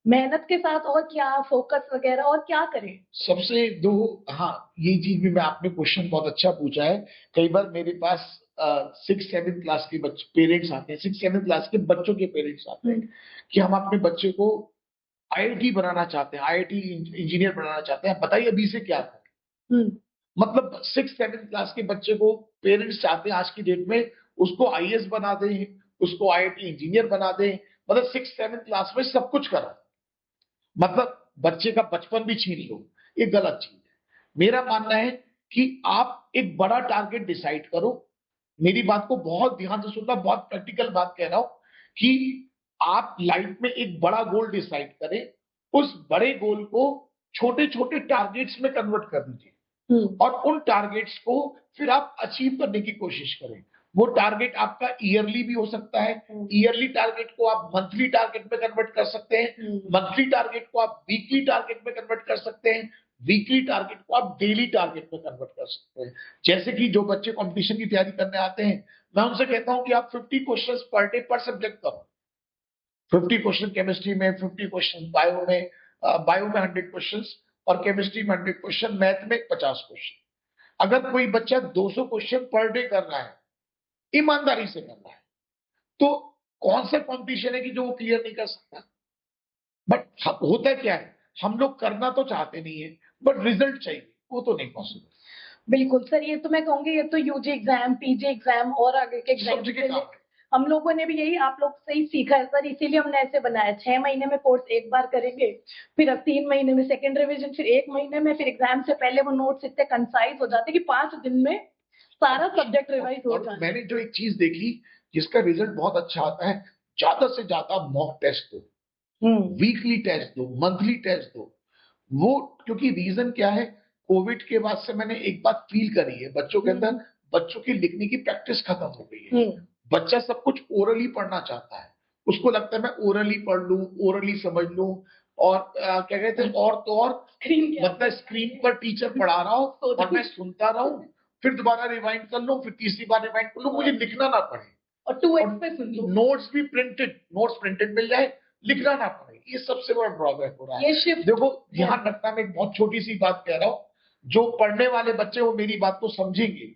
[SPEAKER 1] मेहनत के साथ और क्या, फोकस वगैरह और क्या करें?
[SPEAKER 2] सबसे दो, हाँ, ये चीज भी मैं, आपने क्वेश्चन बहुत अच्छा पूछा है। कई बार मेरे पास 6-7 क्लास के बच्चे पेरेंट्स आते हैं, 6-7 क्लास के बच्चों के पेरेंट्स आते हैं कि हम अपने बच्चे को आईआईटी बनाना चाहते हैं, आईआईटी इंजीनियर बनाना चाहते हैं, बताइए अभी से क्या करें। मतलब 6-7 क्लास के बच्चे को पेरेंट्स चाहते हैं आज की डेट में उसको आईएएस बना दें, उसको आईआईटी इंजीनियर बना दें। मतलब 6-7 क्लास में सब कुछ करा, मतलब बच्चे का बचपन भी छीन लो। ये गलत चीज है। मेरा मानना है कि आप एक बड़ा टारगेट डिसाइड करो। मेरी बात को बहुत ध्यान से सुनना, बहुत प्रैक्टिकल बात कह रहा हूं कि आप लाइफ में एक बड़ा गोल डिसाइड करें, उस बड़े गोल को छोटे छोटे टारगेट्स में कन्वर्ट कर दीजिए और उन टारगेट्स को फिर आप अचीव करने की कोशिश करें। वो टारगेट आपका ईयरली भी हो सकता है। ईयरली टारगेट को आप मंथली टारगेट में कन्वर्ट कर सकते हैं, मंथली टारगेट को आप वीकली टारगेट में कन्वर्ट कर सकते हैं, वीकली टारगेट को आप डेली टारगेट में कन्वर्ट कर सकते हैं। जैसे कि जो बच्चे कंपटीशन की तैयारी करने आते हैं, मैं उनसे कहता हूं कि आप 50 क्वेश्चंस पर डे पर सब्जेक्ट करो। 50 क्वेश्चन केमिस्ट्री में, 50 क्वेश्चन बायो में, बायो में 100 क्वेश्चंस और केमिस्ट्री में 100 क्वेश्चन, मैथ में 50 क्वेश्चन। अगर कोई बच्चा 200 क्वेश्चन पर डे कर रहा है, ईमानदारी से करना है, तो कौन सा कंपटीशन है कि जो वो क्लियर नहीं कर सकता? बट होता क्या है, हम लोग करना तो चाहते नहीं है, बट रिजल्ट चाहिए, वो तो नहीं पॉसिबल।
[SPEAKER 1] बिल्कुल सर, ये तो मैं कहूंगी, ये तो यूजी एग्जाम, पीजी एग्जाम और आगे के एग्जाम
[SPEAKER 2] सब जगह
[SPEAKER 1] के
[SPEAKER 2] काम
[SPEAKER 1] लिए
[SPEAKER 2] है।
[SPEAKER 1] हम लोगों ने भी यही आप लोग से ही सीखा है सर, इसीलिए हमने ऐसे बनाया 6 महीने में कोर्स एक बार करेंगे, फिर अब 3 महीने में सेकंड रिवीजन, फिर 1 महीने में, फिर एग्जाम से पहले वो नोट्स इतने कंसाइज हो जाते हैं कि 5 दिन में सारा सब्जेक्ट रिवाइज हो
[SPEAKER 2] और
[SPEAKER 1] जाता है।
[SPEAKER 2] मैंने जो एक चीज देखी जिसका रिजल्ट बहुत अच्छा आता है, ज्यादा से ज्यादा मॉक टेस्ट दो, वीकली टेस्ट दो, मंथली टेस्ट दो। वो क्योंकि रीजन क्या है, कोविड के बाद से मैंने एक बात फील करी है, बच्चों के अंदर बच्चों की लिखने की प्रैक्टिस खत्म हो गई है। बच्चा सब कुछ ओरली पढ़ना चाहता है, उसको लगता है मैं ओरली पढ़ लूं, ओरली समझ लूं, और क्या कहते हैं, और तो और मतलब स्क्रीन पर टीचर पढ़ा रहा हो और मैं सुनता रहूं, फिर दोबारा रिवाइंड कर लूं, फिर तीसरी बार रिवाइंड कर लूं, मुझे लिखना ना पड़े,
[SPEAKER 1] और 2x पे सुन लो,
[SPEAKER 2] नोट्स भी नोट्स प्रिंटेड मिल जाए, लिखना ना पड़े। ये सबसे बड़ा ड्रॉबैक हो रहा है।
[SPEAKER 1] ये शिफ्ट
[SPEAKER 2] देखो ध्यान रखना, मैं एक बहुत छोटी सी बात कह रहा हूं, जो पढ़ने वाले बच्चे वो मेरी बात को समझेंगे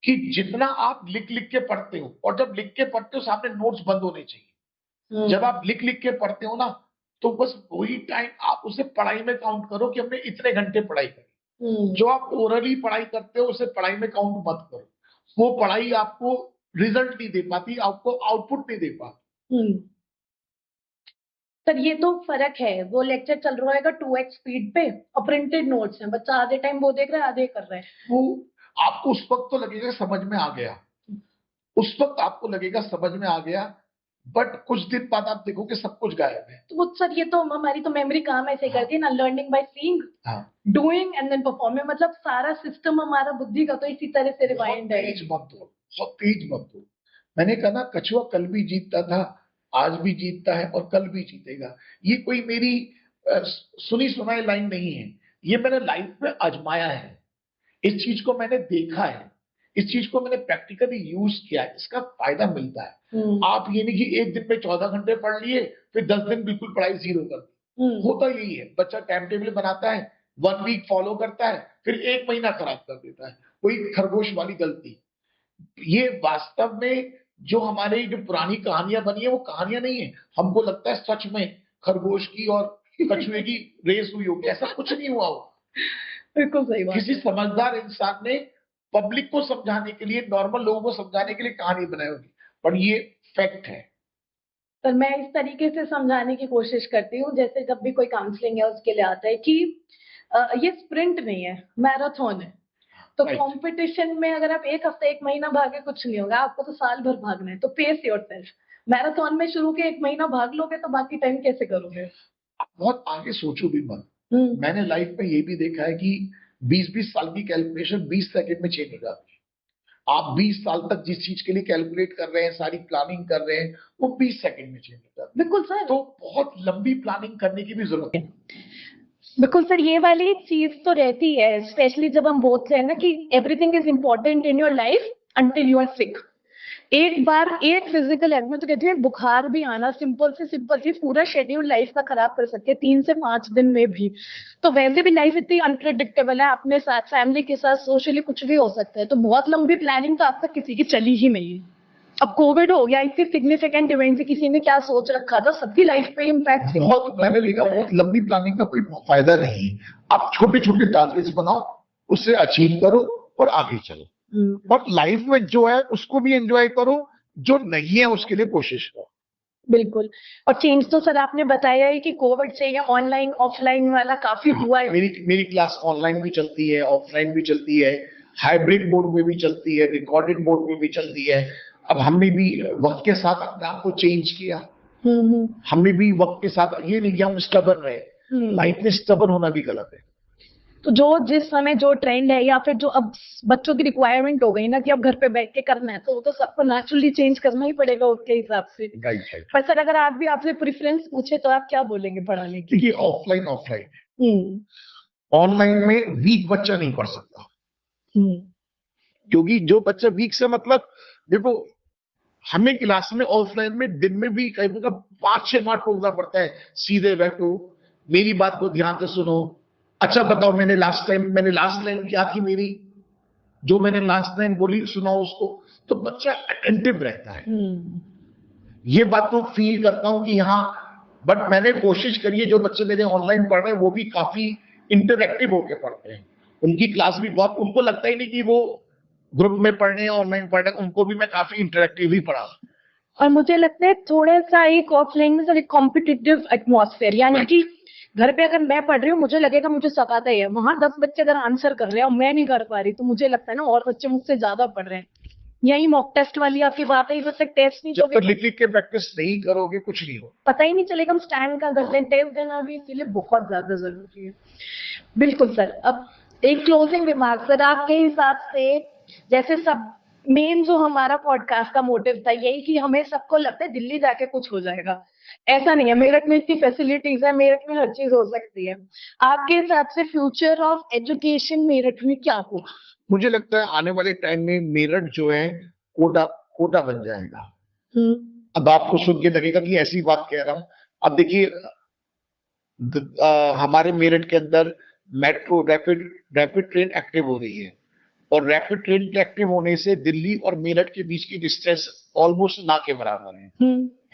[SPEAKER 2] कि जितना आप लिख लिख के पढ़ते हो, और जब लिख के पढ़ते हो सामने नोट्स बंद होने चाहिए। जब आप लिख लिख के पढ़ते हो ना, तो बस वही टाइम आप उसे पढ़ाई में काउंट करो कि हमने इतने घंटे पढ़ाई करी। जो आप ओरली पढ़ाई करते हो उसे पढ़ाई में काउंट मत करो, वो पढ़ाई आपको रिजल्ट नहीं दे पाती, आपको आउटपुट नहीं दे पाती।
[SPEAKER 1] सर ये तो फर्क है, वो लेक्चर चल रहा होगा 2x स्पीड पे और प्रिंटेड नोट्स हैं, बच्चा आधे टाइम वो देख रहा है, आधे कर रहा है।
[SPEAKER 2] वो आपको उस वक्त तो लगेगा समझ में आ गया, उस वक्त आपको लगेगा समझ में आ गया, बट कुछ दिन बाद आप देखोगे सब कुछ गायब है।
[SPEAKER 1] तो वो सर ये तो हमारी तो मेमोरी काम ऐसे करती है ना, learning by seeing, doing and then performing, मतलब सारा सिस्टम हमारा बुद्धि का तो इसी तरह से रिवाइंड है।
[SPEAKER 2] बहुत तेज मत दो। मैंने कहा ना, कछुआ कल भी जीतता था, आज भी जीतता है और कल भी जीतेगा। ये कोई मेरी सुनी सुनाई लाइन नहीं है, ये मैंने लाइफ में आजमाया है, इस चीज को मैंने देखा है, इस चीज को मैंने प्रैक्टिकली यूज किया है, इसका फायदा मिलता है। आप ये नहीं कि एक दिन में 14 घंटे पढ़ लिए फिर 10 दिन बिल्कुल पढ़ाई जीरो कर दी। होता यही है, बच्चा टाइम टेबल बनाता है, 1 वीक फॉलो करता है, फिर 1 महीना खराब कर देता है, वही खरगोश वाली गलती। ये वास्तव में जो हमारे जो पुरानी कहानियां बनी है वो कहानियां नहीं है, हमको लगता है सच में खरगोश की और कछुए की रेस हुई होगी, ऐसा कुछ नहीं हुआ हो।
[SPEAKER 1] बिल्कुल सही बात।
[SPEAKER 2] किसी समझदार इंसान ने पब्लिक को समझाने के लिए, नॉर्मल लोगों को समझाने के लिए कहानी बनाई होगी, पर ये फैक्ट है।
[SPEAKER 1] पर मैं इस तरीके से समझाने की कोशिश करती हूँ, जैसे जब भी कोई काउंसलिंग है उसके लिए आता है कि ये स्प्रिंट नहीं है, मैराथन है। तो कंपटीशन में अगर आप एक हफ्ता 1 महीना भागे कुछ नहीं होगा, आपको तो साल भर भागना है, तो पेस योरसेल्फ। मैराथन में शुरू के 1 महीना भाग लोगे तो बाकी टाइम कैसे करोगे?
[SPEAKER 2] बहुत आगे सोचो भी मत। मैंने लाइफ में ये भी देखा है कि 20-20 साल की कैलकुलेशन 20 सेकंड में चेंज हो जाती है। आप 20 साल तक जिस चीज के लिए कैलकुलेट कर रहे हैं, सारी प्लानिंग कर रहे हैं, वो 20 सेकंड में चेंज हो जाती है।
[SPEAKER 1] बिल्कुल सर।
[SPEAKER 2] तो बहुत लंबी प्लानिंग करने की भी जरूरत है।
[SPEAKER 1] बिल्कुल सर, ये वाली चीज तो रहती है, स्पेशली जब हम बोलते हैं ना कि everything is important in your life until you are sick. एक बार एक फिजिकल एलिमेंट, तो कहती है बुखार भी आना सिंपल चीज पूरा शेड्यूल लाइफ का खराब कर सकते हैं 3 से 5 दिन में भी। तो वैसे भी लाइफ इतनी अनप्रेडिक्टेबल है, अपने साथ, फैमिली के साथ, सोशली कुछ भी हो सकता है, तो बहुत लंबी प्लानिंग तो अब तक किसी की चली ही नहीं है। अब कोविड हो गया, इतनी सिग्निफिकेंट इवेंट, किसी ने क्या सोच रखा था, सबकी लाइफ पे इम्पैक्ट।
[SPEAKER 2] बहुत मैंने देखा, बहुत लंबी प्लानिंग का कोई फायदा नहीं। आप छोटे छोटे टारगेट्स बनाओ, उससे अचीव करो और आगे चलो। और लाइफ में जो है उसको भी एंजॉय करो, जो नहीं है उसके लिए कोशिश करो।
[SPEAKER 1] बिल्कुल। और चेंज तो सर आपने बताया है कि कोविड से ये ऑनलाइन ऑफलाइन वाला काफी हुआ है।
[SPEAKER 2] मेरी क्लास ऑनलाइन भी चलती है, ऑफलाइन भी चलती है, हाइब्रिड मोड में भी चलती है, रिकॉर्डेड मोड में भी चलती है। अब हमने भी वक्त के साथ अपने आप को चेंज किया। हमने भी वक्त के साथ, ये नहीं कि हम स्टबर्न रहे। लाइफ में स्टबर्न होना भी गलत है।
[SPEAKER 1] तो जो जिस समय जो ट्रेंड है, या फिर जो अब बच्चों की रिक्वायरमेंट हो गई ना कि अब घर पे बैठ के करना है, तो वो तो सबको नेचुरली चेंज करना ही पड़ेगा उसके हिसाब से। पर सर अगर आज भी आपसे प्रेफरेंस पूछे तो आप क्या बोलेंगे पढ़ाने की?
[SPEAKER 2] देखिए, ऑफलाइन ऑनलाइन में वीक बच्चा नहीं पढ़ सकता। क्योंकि जो बच्चा वीक से मतलब, देखो हमें क्लास में ऑफलाइन में दिन में भी कहीं 5-6 बार टोकना पड़ता है, सीधे बैठो, मेरी बात को ध्यान से सुनो, अच्छा बताओ मैंने लास्ट लाइन क्या थी मेरी, जो मैंने लास्ट लाइन बोली सुनाओ उसको, तो बच्चा अटेंटिव रहता है। ये बात तो फील करता हूँ कि हाँ, बट मैंने कोशिश करी है, जो बच्चे मेरे ऑनलाइन पढ़ रहे हैं वो भी काफी इंटरेक्टिव होके पढ़ते हैं, उनकी क्लास भी बहुत, उनको लगता ही नहीं कि वो ग्रुप में पढ़ रहे हैं, ऑनलाइन पढ़ रहे हैं, उनको भी मैं काफी इंटरेक्टिव ही पढ़ा।
[SPEAKER 1] और मुझे लगता है थोड़ा सा एक ऑफलाइन में एक कॉम्पिटिटिव एटमॉस्फेयर, यानी कि घर पे अगर मैं पढ़ रही हूँ मुझे लगेगा मुझे सकाता ही है, वहां 10 बच्चे अगर आंसर कर रहे हैं और मैं नहीं कर पा रही तो मुझे लगता है ना और बच्चे मुझसे ज्यादा पढ़ रहे हैं। यही मॉक टेस्ट वाली आपकी बात है, जैसे टेस्ट नहीं
[SPEAKER 2] जब
[SPEAKER 1] तो
[SPEAKER 2] तक लिख के प्रैक्टिस नहीं करोगे कुछ नहीं हो,
[SPEAKER 1] पता ही नहीं चलेगा हम स्टैंड का करते हैं। टेस्ट देना भी इसीलिए बहुत ज्यादा जरूरी है। बिल्कुल सर। अब एक क्लोजिंग रिमार्क सर, आपके हिसाब से जैसे सब मेन जो हमारा पॉडकास्ट का मोटिव था यही कि हमें सबको लगता है दिल्ली जाके कुछ हो जाएगा, ऐसा नहीं है। मेरठ में इतनी फैसिलिटीज है, मेरठ में हर चीज हो सकती है। आपके हिसाब से फ्यूचर ऑफ एजुकेशन मेरठ में क्या हो?
[SPEAKER 2] मुझे लगता है आने वाले टाइम में मेरठ जो है कोटा कोटा बन जाएगा। अब आपको सुन के लगेगा कि ऐसी बात कह रहा हूं, अब देखिए हमारे मेरठ के अंदर metro rapid rapid train active हो रही है, और रैपिड ट्रेन के एक्टिव होने से दिल्ली और मेरठ के बीच की डिस्टेंस ऑलमोस्ट ना के बराबर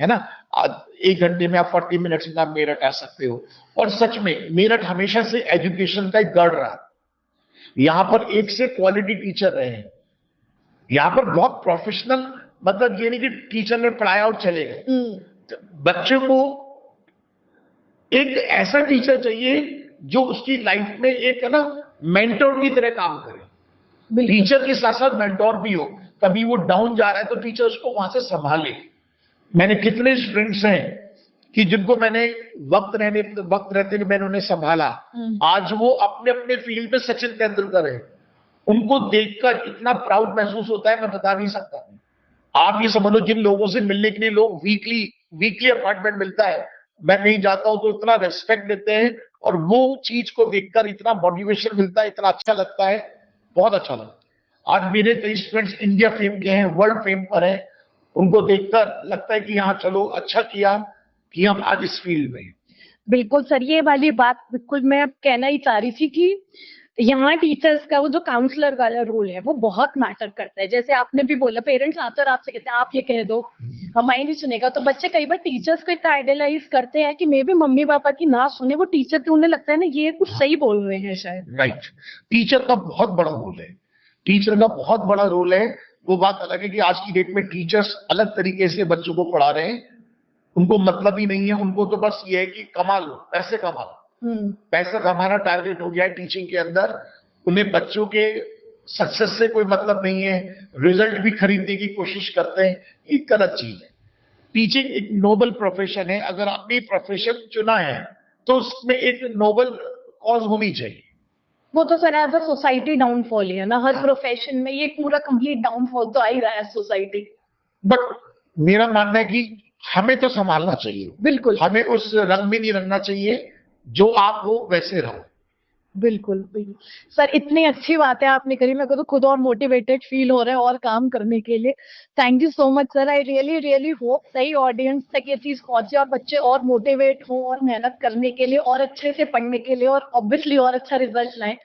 [SPEAKER 2] है ना। आज 1 घंटे में आप 40 मिनट्स में आप मेरठ आ सकते हो। और सच में मेरठ हमेशा से एजुकेशन का एक गढ़ रहा, यहाँ पर एक से क्वालिटी टीचर रहे हैं, यहाँ पर बहुत प्रोफेशनल, मतलब ये नहीं कि टीचर ने पढ़ाया और चले गए। बच्चों को एक ऐसा टीचर चाहिए जो उसकी लाइफ में एक ना मेंटोर की तरह काम करे, टीचर के साथ साथ मेंटोर भी हो। कभी वो डाउन जा रहा है तो टीचर उसको वहां से संभाले। मैंने कितने स्टूडेंट्स हैं कि जिनको मैंने वक्त रहते मैंने उन्हें संभाला, आज वो अपने अपने फील्ड में सचिन तेंदुलकर है। उनको देखकर इतना प्राउड महसूस होता है, मैं बता नहीं सकता। आप ये समझ लो, जिन लोगों से मिलने के लिए लोग वीकली अपॉइंटमेंट मिलता है, मैं नहीं जाता हूं तो इतना रेस्पेक्ट देते हैं, और वो चीज को देखकर इतना मोटिवेशन मिलता है, इतना अच्छा लगता है, बहुत अच्छा लगता है। आज मेरे कई स्टूडेंट्स इंडिया फेम के हैं, वर्ल्ड फेम पर हैं, उनको देखकर लगता है कि हाँ चलो अच्छा किया कि हम आज इस फील्ड में।
[SPEAKER 1] बिल्कुल सर, ये वाली बात बिल्कुल मैं अब कहना ही चाह रही थी कि यहाँ टीचर्स का वो जो काउंसलर वाला रोल है वो बहुत मैटर करता है। जैसे आपने भी बोला पेरेंट्स आकर आपसे कहते हैं आप ये कह दो, हमारी नहीं सुनेगा, तो बच्चे कई बार टीचर्स को इतना आइडियलाइज करते हैं कि मे भी मम्मी पापा की ना सुने, वो टीचर की उन्हें लगता है ना ये कुछ सही बोल रहे हैं शायद।
[SPEAKER 2] राइट, टीचर का बहुत बड़ा रोल है, टीचर का बहुत बड़ा रोल है। वो बात अलग है कि आज की डेट में टीचर्स अलग तरीके से बच्चों को पढ़ा रहे हैं, उनको मतलब ही नहीं है, उनको तो बस ये है कि कमा लो, पैसे कमा लो, पैसा कमाना टारगेट हो गया है टीचिंग के अंदर। उन्हें बच्चों के सक्सेस से कोई मतलब नहीं है, रिजल्ट भी खरीदने की कोशिश करते हैं, ये गलत चीज है। टीचिंग एक नोबल प्रोफेशन है, अगर आपने प्रोफेशन चुना है तो उसमें एक नोबल कॉज होनी चाहिए।
[SPEAKER 1] वो तो sir as a society downfall ही है ना, हर प्रोफेशन में ये पूरा कंप्लीट डाउनफॉल तो आ ही रहा है सोसाइटी।
[SPEAKER 2] बट मेरा मानना है कि हमें तो संभालना चाहिए,
[SPEAKER 1] बिल्कुल
[SPEAKER 2] हमें उस रंग में नहीं रंगना चाहिए, जो आप हो वैसे रहो।
[SPEAKER 1] बिल्कुल बिल्कुल सर, इतनी अच्छी बातें आपने करी, मेरे को तो खुद और मोटिवेटेड फील हो रहा है और काम करने के लिए। Thank you so much sir. I really really hope सही ऑडियंस तक ये चीज पहुंचे और बच्चे और मोटिवेट हो और मेहनत करने के लिए और अच्छे से पढ़ने के लिए और ऑब्वियसली और अच्छा रिजल्ट लाएं।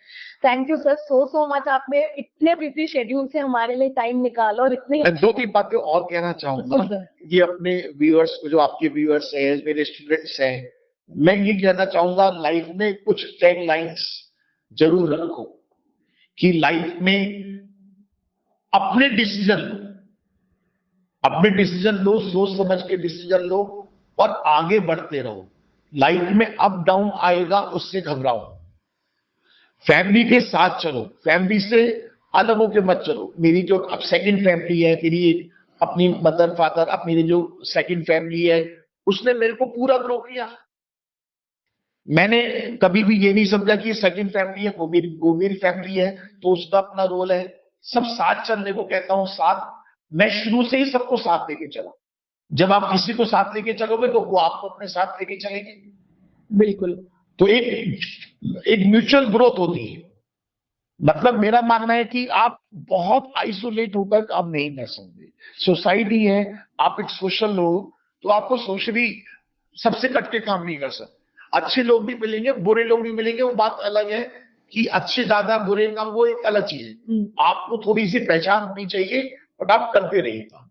[SPEAKER 1] Thank you sir so much, आपने इतने बिजी शेड्यूल से हमारे लिए टाइम निकाला और इतने।
[SPEAKER 2] मैं 2-3 बातें और कहना चाहूंगा, ये अपने व्यूअर्स को, जो आपके व्यूअर्स हैं, मेरे स्टूडेंट्स हैं, मैं ये कहना चाहूंगा, लाइफ में कुछ टैग लाइन्स जरूर रखो कि लाइफ में अपने डिसीजन लो, सोच समझ के डिसीजन लो और आगे बढ़ते रहो। लाइफ में अप डाउन आएगा, उससे घबराओ, फैमिली के साथ चलो, फैमिली से अलग होकर मत चलो। मेरी जो अब सेकंड फैमिली है, मेरी अपनी मदर फादर, अब मेरी जो सेकंड फैमिली है, उसने मेरे को पूरा ग्रो किया। मैंने कभी भी ये नहीं समझा कि सेकंड फैमिली है, वो मेरी फैमिली है, तो उसका अपना रोल है। सब साथ चलने को कहता हूँ, साथ। मैं शुरू से ही सबको साथ लेके चला। जब आप किसी को साथ लेके चलोगे तो वो आपको अपने साथ लेके चलेंगे।
[SPEAKER 1] बिल्कुल,
[SPEAKER 2] तो एक म्यूचुअल ग्रोथ होती है। मतलब मेरा मानना है कि आप बहुत आइसोलेट होकर काम नहीं कर सकते। सोसाइटी है, आप एक सोशल लोग, तो आपको सोशली सबसे कट के काम नहीं कर सकते। अच्छे लोग भी मिलेंगे, बुरे लोग भी मिलेंगे, वो बात अलग है कि अच्छे ज्यादा बुरे कम, वो एक अलग चीज है। आपको थोड़ी सी पहचान होनी चाहिए और आप करते रहिए काम।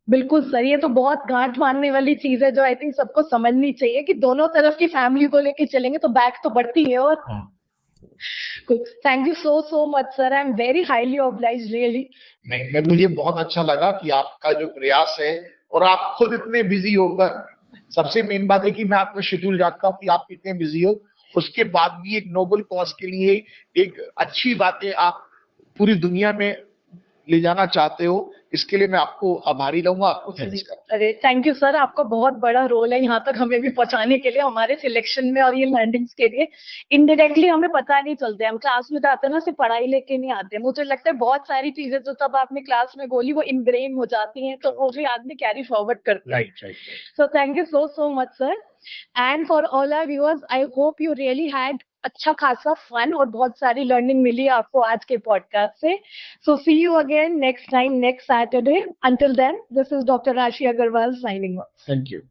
[SPEAKER 1] बिल्कुल सर, ये तो बहुत गांठ मारने वाली चीज है जो आई थिंक सबको समझनी चाहिए कि दोनों तरफ की फैमिली को लेके चलेंगे तो बैक तो बढ़ती है। और thank you so so much sir, I am very highly obliged really.
[SPEAKER 2] नहीं, मुझे बहुत अच्छा लगा कि आपका जो प्रयास है, और आप खुद इतने बिजी होकर, सबसे मेन बात है कि मैं आपका शेड्यूल जानता हूँ कि आप कितने बिजी हो, उसके बाद भी एक नोबल कॉज के लिए एक अच्छी बातें आप पूरी दुनिया में ले जाना चाहते हो, इसके लिए मैं आपको आभारी रहूंगा, आपको थैंक्स करूंगा।
[SPEAKER 1] अरे थैंक यू सर, आपका बहुत बड़ा रोल है यहाँ तक हमें भी पहुंचाने के लिए, हमारे सिलेक्शन में और ये लैंडिंग्स के लिए। इनडायरेक्टली हमें पता नहीं चलता है, हम क्लास में जाते हैं ना, सिर्फ पढ़ाई लेके नहीं आते। मुझे लगता है बहुत सारी चीजें जो तब आपने क्लास में बोली वो इनग्रेन हो जाती हैं, तो वो भी आदमी कैरी फॉरवर्ड करता है।
[SPEAKER 2] Right.
[SPEAKER 1] So thank you so so much sir, and for all our viewers I hope you really had अच्छा खासा फन और बहुत सारी लर्निंग मिली आपको आज के पॉडकास्ट से। So see you again next time next Saturday. Until then, this is Dr. Rashi Agarwal signing off.
[SPEAKER 2] Thank you.